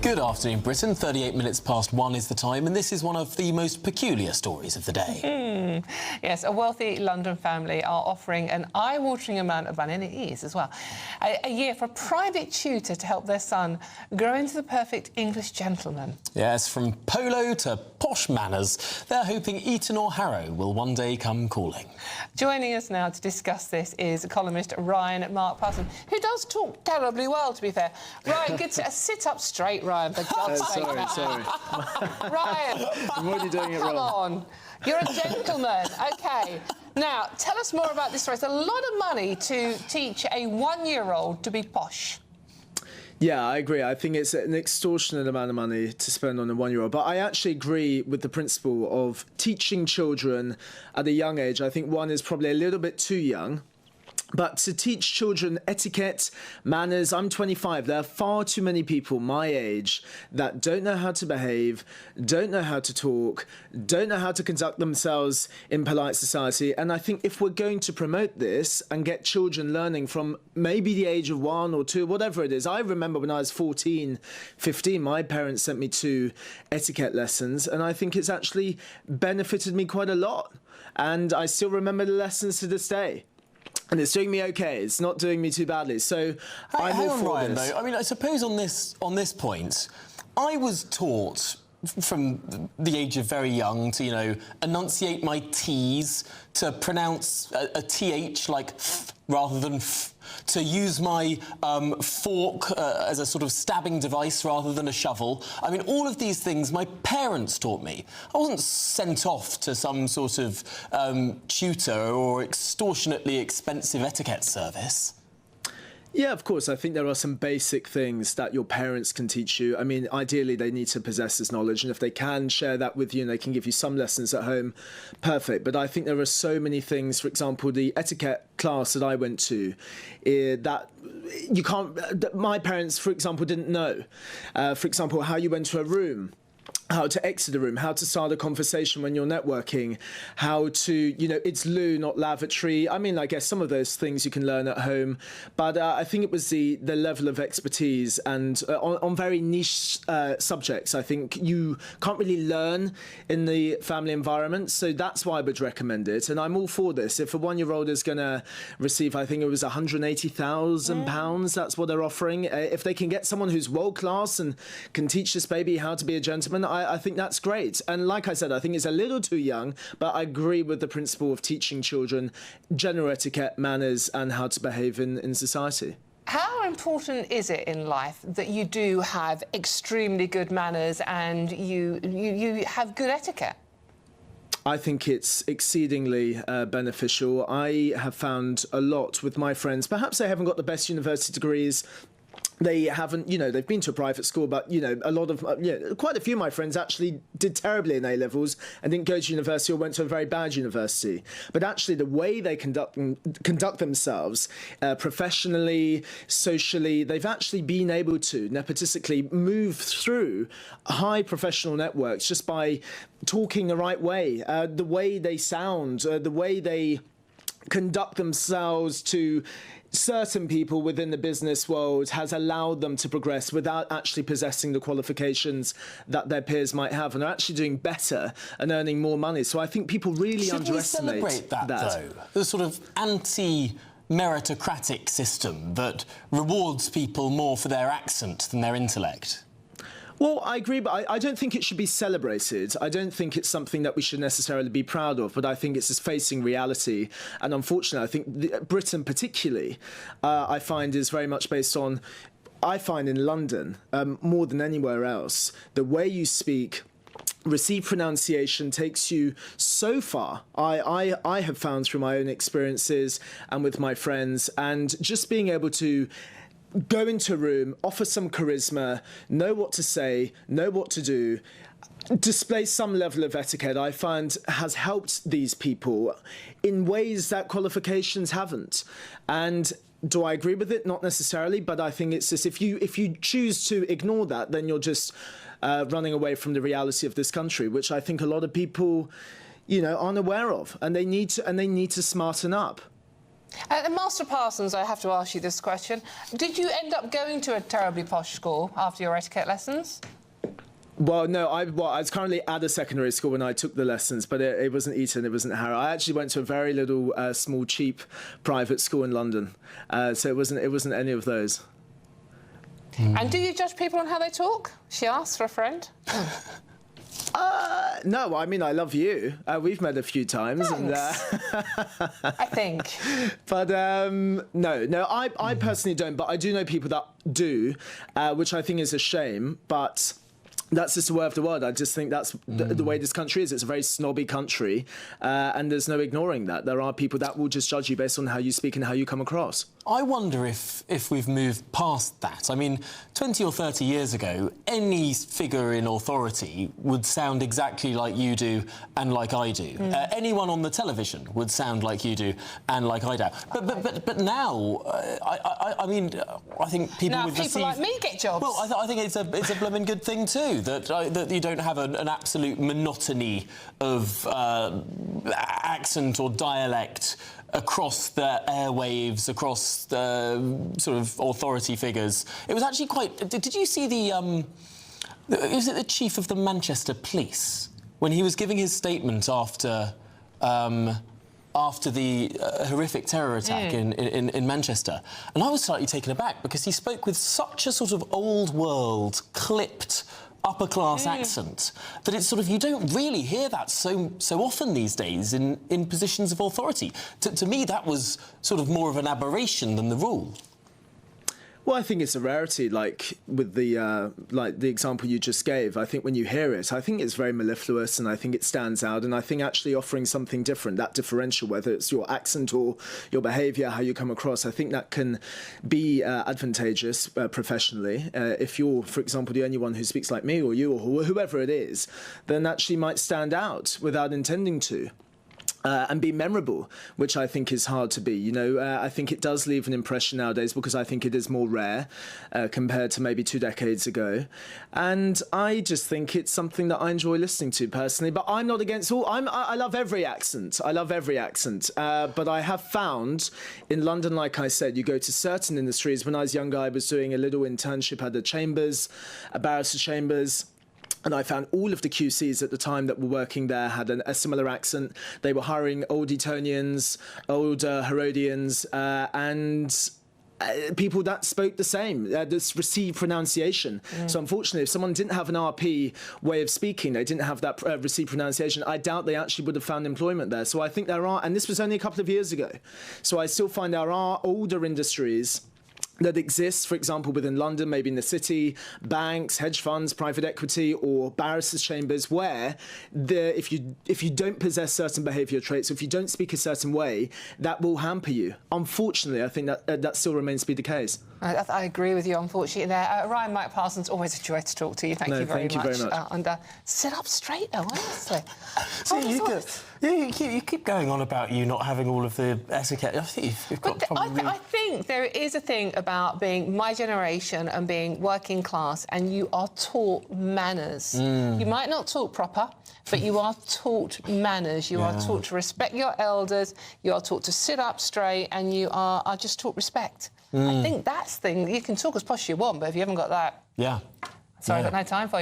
Good afternoon, Britain. 38 minutes past 1 is the time, and this is one of the most peculiar stories of the day. Yes, a wealthy London family are offering an eye-watering amount of money, and it is as well, a year for a private tutor to help their son grow into the perfect English gentleman. Yes, from polo to posh manners, they're hoping Eton or Harrow will one day come calling. Joining us now to discuss this is columnist Mark Parsons, who does talk terribly well, to be fair. Ryan, good to sit up straight, Ryan, for God's sake. Sorry. Ryan, I'm already doing it wrong. come on. You're a gentleman. OK. Now, tell us more about this story. It's a lot of money to teach a one-year-old to be posh. Yeah, I agree. I think it's an extortionate amount of money to spend on a one-year-old. But I actually agree with the principle of teaching children at a young age. I think one is probably a little bit too young. But to teach children etiquette, manners, I'm 25. There are far too many people my age that don't know how to behave, don't know how to talk, don't know how to conduct themselves in polite society. And I think if we're going to promote this and get children learning from maybe the age of 1 or 2, whatever it is. I remember when I was 14, 15, my parents sent me to etiquette lessons, and I think it's actually benefited me quite a lot. And I still remember the lessons to this day. And it's doing me okay. It's not doing me too badly. So I'm all for Ryan, this. though. I mean, I suppose on this point, I was taught from the age of very young to, you know, enunciate my T's, to pronounce a TH like rather than to use my fork as a sort of stabbing device rather than a shovel. I mean, all of these things my parents taught me. I wasn't sent off to some sort of tutor or extortionately expensive etiquette service. Yeah, of course. I think there are some basic things that your parents can teach you. I mean, ideally, they need to possess this knowledge. And if they can share that with you and they can give you some lessons at home, perfect. But I think there are so many things, for example, the etiquette class that I went to, that you can't... My parents, for example, didn't know. For example, how you went to a room, how to exit a room, how to start a conversation when you're networking, how to, you know, it's loo, not lavatory. I mean, I guess some of those things you can learn at home. But I think it was the level of expertise and on very niche subjects, I think you can't really learn in the family environment. So that's why I would recommend it. And I'm all for this. If a one-year-old is going to receive, I think it was £180,000, that's what they're offering. If they can get someone who's world-class and can teach this baby how to be a gentleman, I think that's great. And like I said, I think it's a little too young, but I agree with the principle of teaching children general etiquette, manners, and how to behave in society. How important is it in life that you do have extremely good manners and you have good etiquette? I think it's exceedingly beneficial. I have found a lot with my friends. Perhaps they haven't got the best university degrees. They haven't, you know, they've been to a private school, but, you know, a lot of, quite a few of my friends actually did terribly in A-levels and didn't go to university or went to a very bad university. But actually the way they conduct themselves professionally, socially, they've actually been able to nepotistically move through high professional networks just by talking the right way, the way they sound, the way they conduct themselves to certain people within the business world has allowed them to progress without actually possessing the qualifications that their peers might have, and they're actually doing better and earning more money. So I think people really underestimate we celebrate that, though? The sort of anti-meritocratic system that rewards people more for their accent than their intellect. Well, I agree, but I don't think it should be celebrated. I don't think it's something that we should necessarily be proud of, but I think it's just facing reality. And unfortunately, I think Britain particularly, I find, is very much based on, I find in London, more than anywhere else, the way you speak, received pronunciation takes you so far. I have found through my own experiences and with my friends, and just being able to go into a room, offer some charisma, know what to say, know what to do, display some level of etiquette, I find has helped these people in ways that qualifications haven't. And do I agree with it? Not necessarily, but I think it's just if you choose to ignore that, then you're just running away from the reality of this country, which I think a lot of people, you know, aren't aware of, and they need to smarten up. And Master Parsons, I have to ask you this question. Did you end up going to a terribly posh school after your etiquette lessons? Well, no, I was currently at a secondary school when I took the lessons, but it wasn't Eton, it wasn't Harrow. I actually went to a very little, small, cheap private school in London, so it wasn't any of those. And do you judge people on how they talk? She asked for a friend. No, I mean, I love you. We've met a few times. Thanks. I think. But no, I personally don't, but I do know people that do, which I think is a shame, but that's just the way of the world. I just think that's the way this country is. It's a very snobby country, and there's no ignoring that. There are people that will just judge you based on how you speak and how you come across. I wonder if we've moved past that. I mean, 20 or 30 years ago, any figure in authority would sound exactly like you do and like I do. Anyone on the television would sound like you do and like I do. But now, I mean, I think people now would people like me get jobs. Well, I think it's a blooming good thing too that you don't have an absolute monotony of accent or dialect across the airwaves, across the sort of authority figures. It was actually quite... Did you see is it the chief of the Manchester Police? When he was giving his statement after the horrific terror attack in Manchester. And I was slightly taken aback because he spoke with such a sort of old-world, clipped, upper-class accent that it's sort of, you don't really hear that so often these days in positions of authority. To me, that was sort of more of an aberration than the rule. Well, I think it's a rarity, like with the example you just gave. I think when you hear it, I think it's very mellifluous and I think it stands out. And I think actually offering something different, that differential, whether it's your accent or your behaviour, how you come across, I think that can be advantageous professionally. If you're, for example, the only one who speaks like me or you or whoever it is, then actually might stand out without intending to. And be memorable, which I think is hard to be. You know, I think it does leave an impression nowadays because I think it is more rare compared to maybe 2 decades ago. And I just think it's something that I enjoy listening to personally. But I'm not against all. I love every accent. I love every accent. But I have found in London, like I said, you go to certain industries. When I was younger, I was doing a little internship at the Chambers, a barrister Chambers. And I found all of the QCs at the time that were working there had a similar accent. They were hiring old Etonians, old Herodians, and people that spoke the same, this received pronunciation. So unfortunately, if someone didn't have an RP way of speaking, they didn't have that received pronunciation, I doubt they actually would have found employment there. So I think there are, and this was only a couple of years ago, so I still find there are older industries that exists, for example, within London, maybe in the city, banks, hedge funds, private equity, or barristers' chambers, where if you don't possess certain behavioural traits, or if you don't speak a certain way, that will hamper you. Unfortunately, I think that still remains to be the case. I agree with you, unfortunately. There, Ryan Mike Parsons, always a joy to talk to you. Thank you very much. And sit up straight, though, honestly. So you keep going on about you not having all of the etiquette. I think you've got probably... I think there is a thing about being my generation and being working class, and you are taught manners. You might not talk proper, but you are taught manners. You are taught to respect your elders. You are taught to sit up straight, and you are just taught respect. I think that's the thing. You can talk as posh as you want, but if you haven't got that... Yeah. Sorry, I've got no time for you.